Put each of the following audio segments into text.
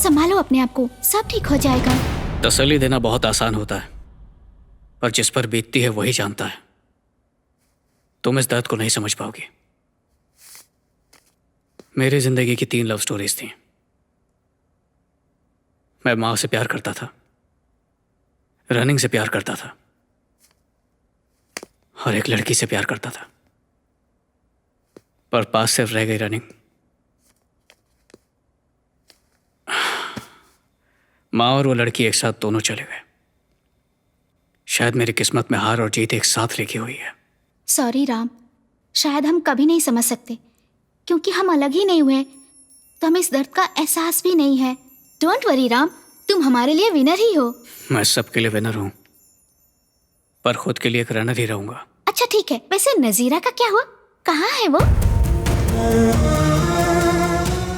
संभालो अपने आप को, सब ठीक हो जाएगा। तसल्ली देना बहुत आसान होता है, पर जिस पर बीतती है वही जानता है। तुम इस दर्द को नहीं समझ पाओगी। मेरी जिंदगी की 3 लव स्टोरीज थी। मैं माँ से प्यार करता था, रनिंग से प्यार करता था, और एक लड़की से प्यार करता था, पर पास सिर्फ रह गई रनिंग। माँ और वो लड़की एक साथ दोनों चले गए। शायद मेरी किस्मत में हार और जीत एक साथ लिखी हुई है। सॉरी राम, शायद हम कभी नहीं समझ सकते, क्योंकि हम अलग ही नहीं हुए, तो हमें इस दर्द का एहसास भी नहीं है। डोंट वरी राम, तुम हमारे लिए विनर ही हो। मैं सबके लिए विनर हूं, पर खुद के लिए एक रनर ही रहूंगा। अच्छा ठीक है, वैसे नजीरा का क्या हुआ? कहाँ है वो?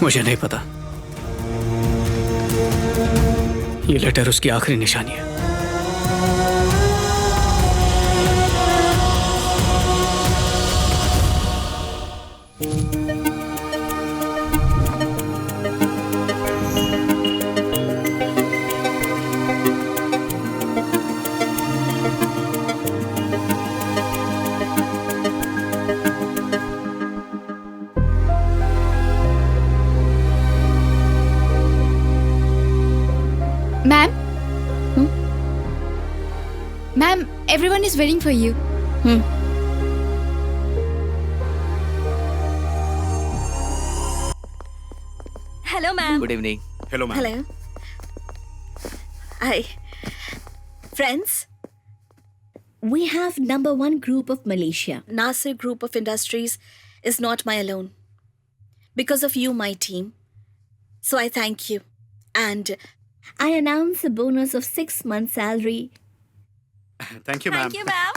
मुझे नहीं पता। ये लेटर उसकी आखिरी निशानी है। Ma'am, everyone is waiting for you. Hello, ma'am. Good evening. Hello, ma'am. Hello. Hi. Friends, we have #1 group of Malaysia. Nasir Group of Industries is not my alone. Because of you, my team. So I thank you. And I announce a bonus of 6 months' salary. Thank you, ma'am. Thank you, ma'am.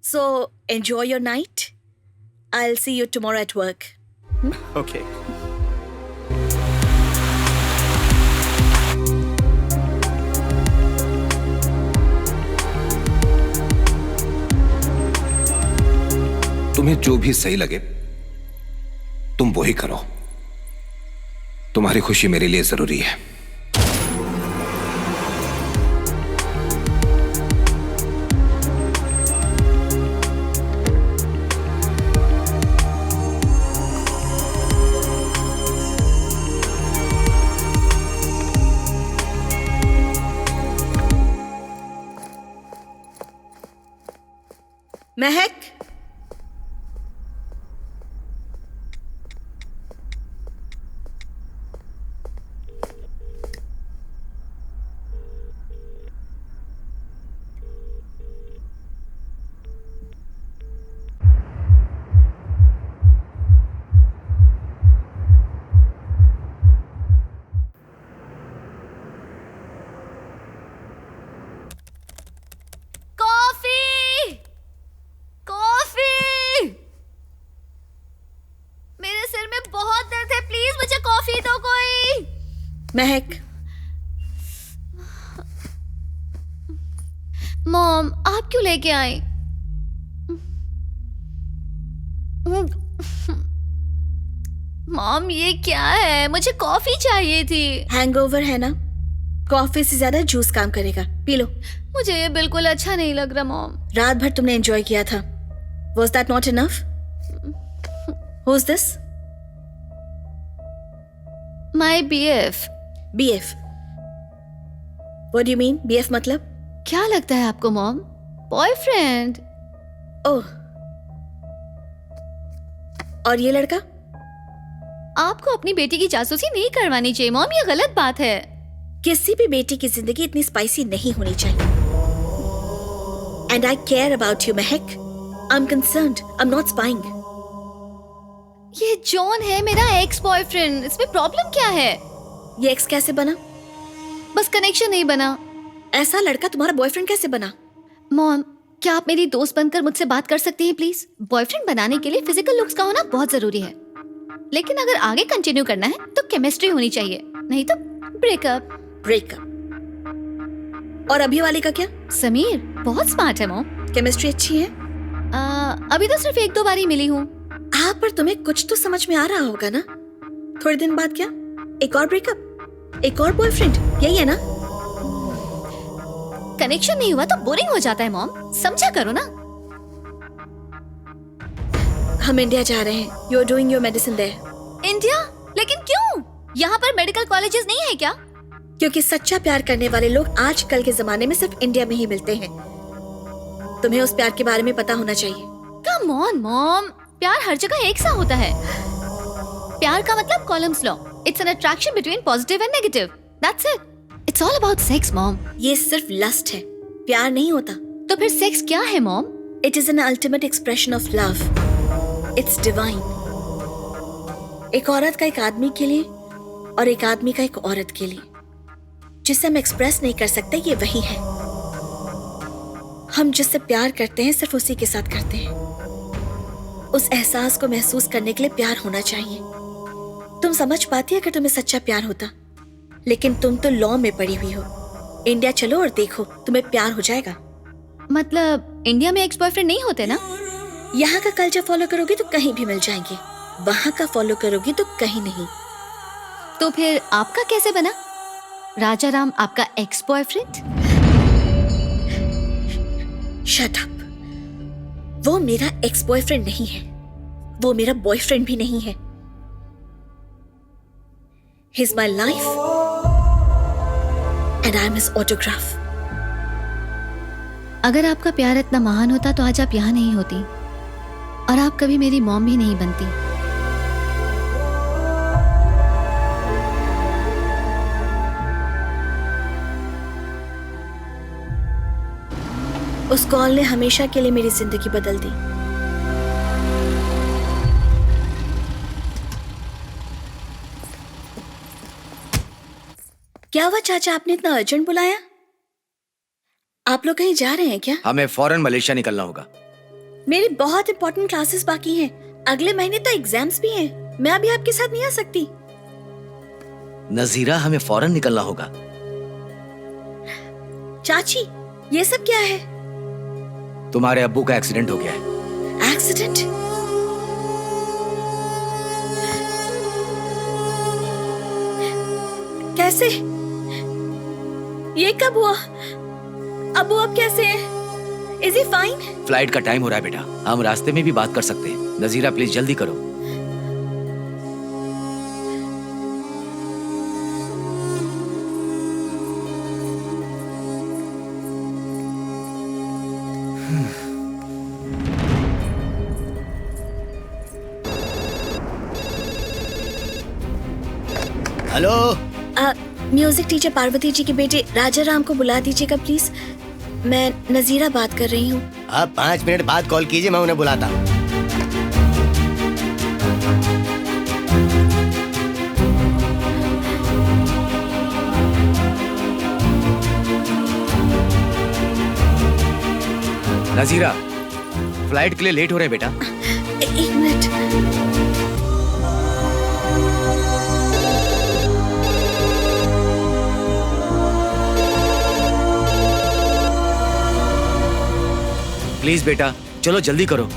So enjoy your night. I'll see you tomorrow at work. Okay. तुम्हें जो भी सही लगे तुम वही करो। तुम्हारी खुशी मेरे लिए जरूरी है। महक, महक, मॉम, आप क्यों लेके आए? मॉम, ये क्या है? मुझे कॉफी चाहिए थी। हैंगओवर है ना? कॉफी से ज्यादा जूस काम करेगा, पी लो। मुझे ये बिल्कुल अच्छा नहीं लग रहा मॉम। रात भर तुमने एंजॉय किया था। Was that not enough? Who's this? My BF. BF. What do you mean? BF मतलब? क्या लगता है आपको मॉम? बॉयफ्रेंड। ओह। और ये लड़का? आपको अपनी बेटी की जासूसी नहीं करवानी चाहिए मॉम, ये गलत बात है। किसी भी बेटी की जिंदगी इतनी स्पाइसी नहीं होनी चाहिए। And I care about you, Mahak. I'm concerned. I'm not spying. ये जॉन है, मेरा एक्स बॉयफ्रेंड। इसमें प्रॉब्लम क्या है? ये एक्स कैसे बना? बस कनेक्शन नहीं बना। ऐसा लड़का तुम्हारा बॉयफ्रेंड कैसे बना? मॉम, क्या आप मेरी दोस्त बनकर मुझसे बात कर सकती हैं प्लीज? बॉयफ्रेंड बनाने के लिए फिजिकल लुक्स का होना बहुत जरूरी है, लेकिन अगर आगे कंटिन्यू करना है तो केमिस्ट्री होनी चाहिए, नहीं तो ब्रेकअप। ब्रेकअप। और अभी वाले का क्या? समीर बहुत स्मार्ट है मॉम। केमिस्ट्री अच्छी है? अभी तो सिर्फ 1-2 बार ही मिली हूँ। हाँ, पर तुम्हें कुछ तो समझ में आ रहा होगा ना? थोड़े दिन बाद क्या? एक और ब्रेकअप, एक और बॉयफ्रेंड, यही है ना? कनेक्शन नहीं हुआ तो बोरिंग हो जाता है मॉम, समझा करो ना। हम इंडिया जा रहे हैं। You are doing your medicine there. India? लेकिन क्यों? यहाँ पर मेडिकल कॉलेजेस नहीं है क्या? क्योंकि सच्चा प्यार करने वाले लोग आजकल के जमाने में सिर्फ इंडिया में ही मिलते हैं। तुम्हें उस प्यार के बारे में पता होना चाहिए। कम ऑन मॉम, प्यार हर जगह एक सा होता है। प्यार का मतलब columns law, it's an attraction between positive and negative, that's it. It's all about sex mom. ये सिर्फ लस्ट है, प्यार नहीं होता। तो फिर सेक्स क्या है mom? It is an ultimate expression of love. It's divine. एक औरत का एक आदमी के लिए और एक आदमी का एक औरत के लिए, जिसे हम एक्सप्रेस नहीं कर सकते, ये वही है। हम जिससे प्यार करते हैं सिर्फ उसी के साथ करते हैं। उस एहसास को महसूस करने के लिए प्यार होना चाहिए। तुम समझ पाती अगर तुम्हें सच्चा प्यार होता, लेकिन तुम तो लॉ में पड़ी हुई हो। इंडिया चलो और देखो, तुम्हें प्यार हो जाएगा। मतलब इंडिया में एक्स बॉयफ्रेंड नहीं होते ना? यहाँ का कल्चर फॉलो करोगी तो कहीं भी मिल जाएंगे, वहाँ का फॉलो करोगी तो कहीं नहीं। तो फिर आपका कैसे बना? राजा राम आपका एक्स बॉयफ्रेंड? Shut up. वो मेरा एक्स बॉयफ्रेंड नहीं है, वो मेरा बॉयफ्रेंड भी नहीं है। He is my life and I am his autograph. अगर आपका प्यार इतना महान होता तो आज आप यहाँ नहीं होती और आप कभी मेरी मॉम भी नहीं बनती। उस कॉल ने हमेशा के लिए मेरी जिंदगी बदल दी। क्या हुआ चाचा, आपने इतना अर्जेंट बुलाया? आप लोग कहीं जा रहे हैं क्या? हमें फौरन मलेशिया निकलना होगा। मेरी बहुत इंपॉर्टेंट क्लासेस बाकी हैं। अगले महीने तो एग्जाम्स भी हैं। मैं अभी आपके साथ नहीं आ सकती। नजीरा, हमें फौरन निकलना होगा। चाची, ये सब क्या है? तुम्हारे अब्बू का एक्सीडेंट हो गया है। एक्सीडेंट? कैसे? ये कब हुआ? अब्बू अब कैसे हैं? Is he fine? फ्लाइट का टाइम हो रहा है बेटा, हम रास्ते में भी बात कर सकते हैं। नजीरा प्लीज जल्दी करो। Hello, music teacher Parvati ji के बेटे राजा राम को बुला दीजिएगा प्लीज। मैं नजीरा बात कर रही हूँ। आप 5 मिनट बाद कॉल कीजिए, मैं उन्हें बुलाता हूँ। नजीरा, फ्लाइट के लिए लेट हो रहे बेटा। एक मिनट। प्लीज बेटा, चलो जल्दी करो।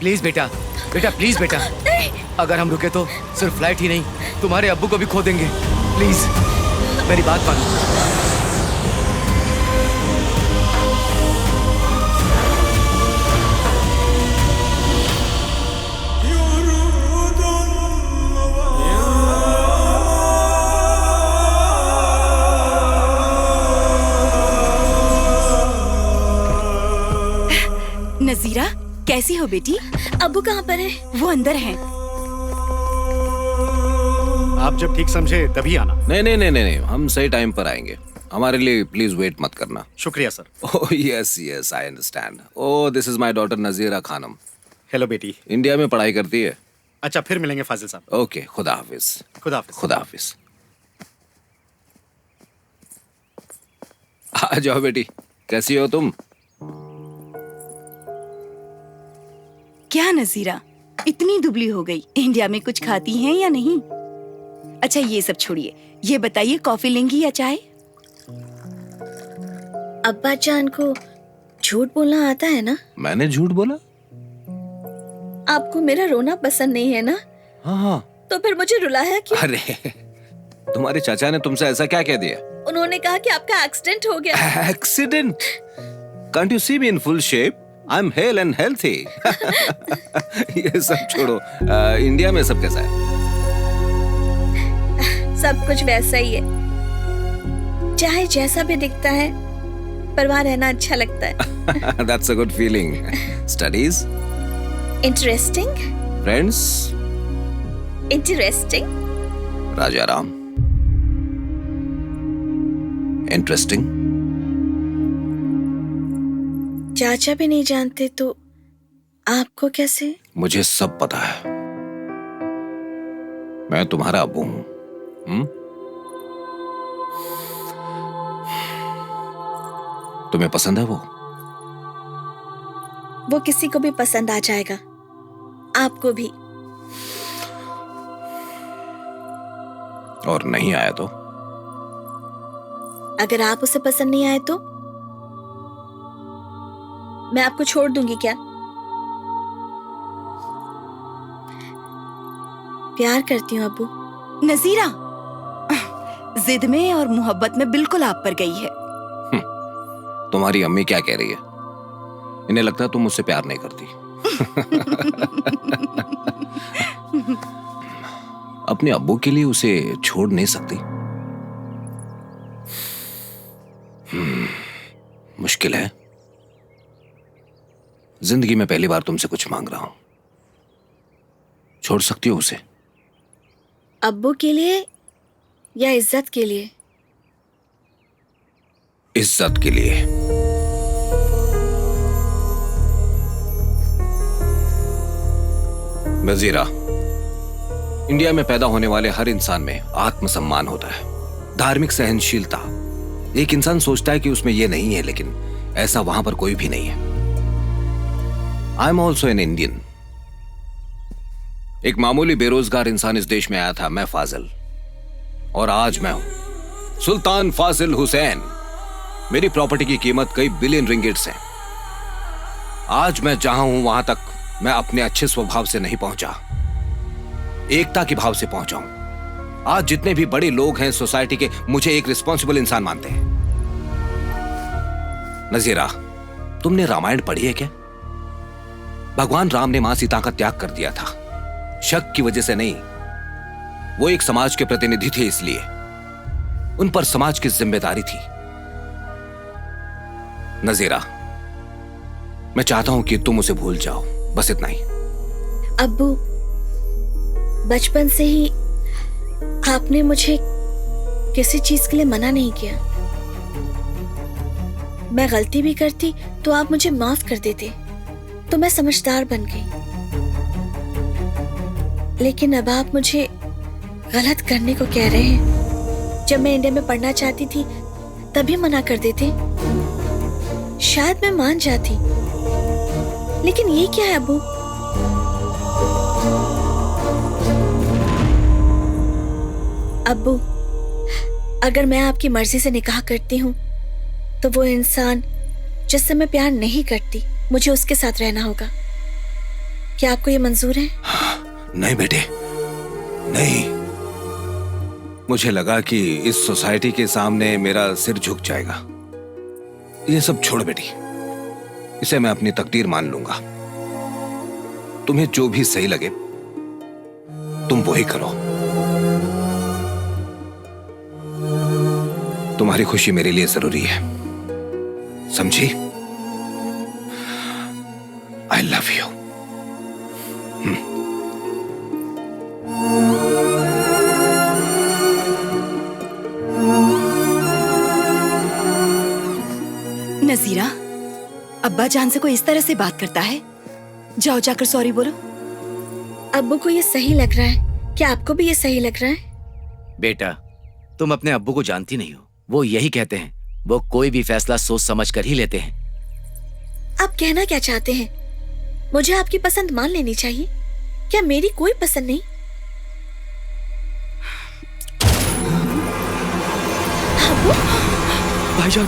प्लीज बेटा, बेटा प्लीज बेटा, अगर हम रुके तो सिर्फ फ्लाइट ही नहीं, तुम्हारे अब्बू को भी खो देंगे। प्लीज मेरी बात मानो। नजीरा, कैसी हो बेटी? अब्बू कहाँ पर है? वो अंदर हैं। आप जब ठीक समझे तभी आना। नहीं नहीं नहीं नहीं, हम सही टाइम पर आएंगे। हमारे लिए प्लीज वेट मत करना। शुक्रिया सर। Oh yes yes, I understand. Oh this is my daughter Nazira Khanam. Hello बेटी। इंडिया में पढ़ाई करती है। अच्छा, फिर मिलेंगे फाजिल साहब। ओके, खुदा हाफिज। खुदा हाफिज। खुदा हाफिज। आ जाओ बेटी, कैसी हो तुम? क्या नजीरा, इतनी दुबली हो गई, इंडिया में कुछ खाती हैं या नहीं? अच्छा ये सब छोड़िए, ये बताइए कॉफी लेंगी या चाय? अब्बा जान को झूठ बोलना आता है ना? मैंने झूठ बोला? आपको मेरा रोना पसंद नहीं है ना? हाँ हाँ। तो फिर मुझे रुलाया क्यों? अरे तुम्हारे चाचा ने तुमसे ऐसा क्या कह दिया? उन्होंने कहा कि आपका एक्सीडेंट हो गया। Accident? Can't you see me in full shape? I'm hale and healthy. ये सब छोड़ो, इंडिया में सब कैसा है? सब कुछ वैसा ही है, चाहे जैसा भी दिखता है, पर वहाँ रहना अच्छा लगता है। That's a good feeling. Studies? Interesting. Friends? Interesting. Rajaram? Interesting? चाचा भी नहीं जानते तो आपको कैसे? मुझे सब पता है, मैं तुम्हारा अब्बू हूं। तुम्हें पसंद है वो? वो किसी को भी पसंद आ जाएगा, आपको भी। और नहीं आया तो? अगर आप उसे पसंद नहीं आए तो मैं आपको छोड़ दूंगी क्या? प्यार करती हूँ अब्बू। नजीरा जिद में और मोहब्बत में बिल्कुल आप पर गई है। तुम्हारी अम्मी क्या कह रही है? इन्हें लगता है तुम मुझसे प्यार नहीं करती। अपने अब्बू के लिए उसे छोड़ नहीं सकती। मुश्किल है। जिंदगी में पहली बार तुमसे कुछ मांग रहा हूं, छोड़ सकती हो उसे? अब्बू के लिए या इज्जत के लिए? इज्जत के लिए। नजीरा, इंडिया में पैदा होने वाले हर इंसान में आत्मसम्मान होता है, धार्मिक सहनशीलता। एक इंसान सोचता है कि उसमें यह नहीं है, लेकिन ऐसा वहां पर कोई भी नहीं है। I am also an Indian. एक मामूली बेरोजगार इंसान इस देश में आया था, मैं फाजिल, और आज मैं हूं सुल्तान फाजिल हुसैन। मेरी प्रॉपर्टी की कीमत कई बिलियन रिंगिट्स है। आज मैं जहां हूं वहां तक मैं अपने अच्छे स्वभाव से नहीं पहुंचा, एकता के भाव से पहुंचा हूं। आज जितने भी बड़े लोग हैं सोसाइटी के, मुझे एक रिस्पॉन्सिबल इंसान मानते हैं। नजीरा, तुमने रामायण पढ़ी है क्या? भगवान राम ने मां सीता का त्याग कर दिया था, शक की वजह से नहीं। वो एक समाज के प्रतिनिधि थे, इसलिए उन पर समाज की जिम्मेदारी थी। नजीरा, मैं चाहता हूं कि तुम उसे भूल जाओ, बस इतना ही। अब्बू, बचपन से ही आपने मुझे किसी चीज के लिए मना नहीं किया। मैं गलती भी करती तो आप मुझे माफ कर देते, तो मैं समझदार बन गई। लेकिन अब आप मुझे गलत करने को कह रहे हैं। जब मैं इंडिया में पढ़ना चाहती थी तभी मना कर देते, शायद मैं मान जाती। लेकिन ये क्या है अब्बू? अब्बू, अगर मैं आपकी मर्जी से निकाह करती हूँ तो वो इंसान जिससे मैं प्यार नहीं करती, मुझे उसके साथ रहना होगा। क्या आपको ये मंजूर है? नहीं बेटे, नहीं। मुझे लगा कि इस सोसाइटी के सामने मेरा सिर झुक जाएगा। ये सब छोड़ बेटी, इसे मैं अपनी तकदीर मान लूंगा। तुम्हें जो भी सही लगे तुम वही करो। तुम्हारी खुशी मेरे लिए जरूरी है, समझी? I love you. नजीरा, अब्बा जान से कोई इस तरह से बात करता है? जाओ जाकर सॉरी बोलो। अब्बू को ये सही लग रहा है, क्या आपको भी ये सही लग रहा है? बेटा, तुम अपने अब्बू को जानती नहीं हो। वो यही कहते हैं, वो कोई भी फैसला सोच समझ कर ही लेते हैं। आप कहना क्या चाहते हैं? मुझे आपकी पसंद मान लेनी चाहिए? क्या मेरी कोई पसंद नहीं? भाईजान,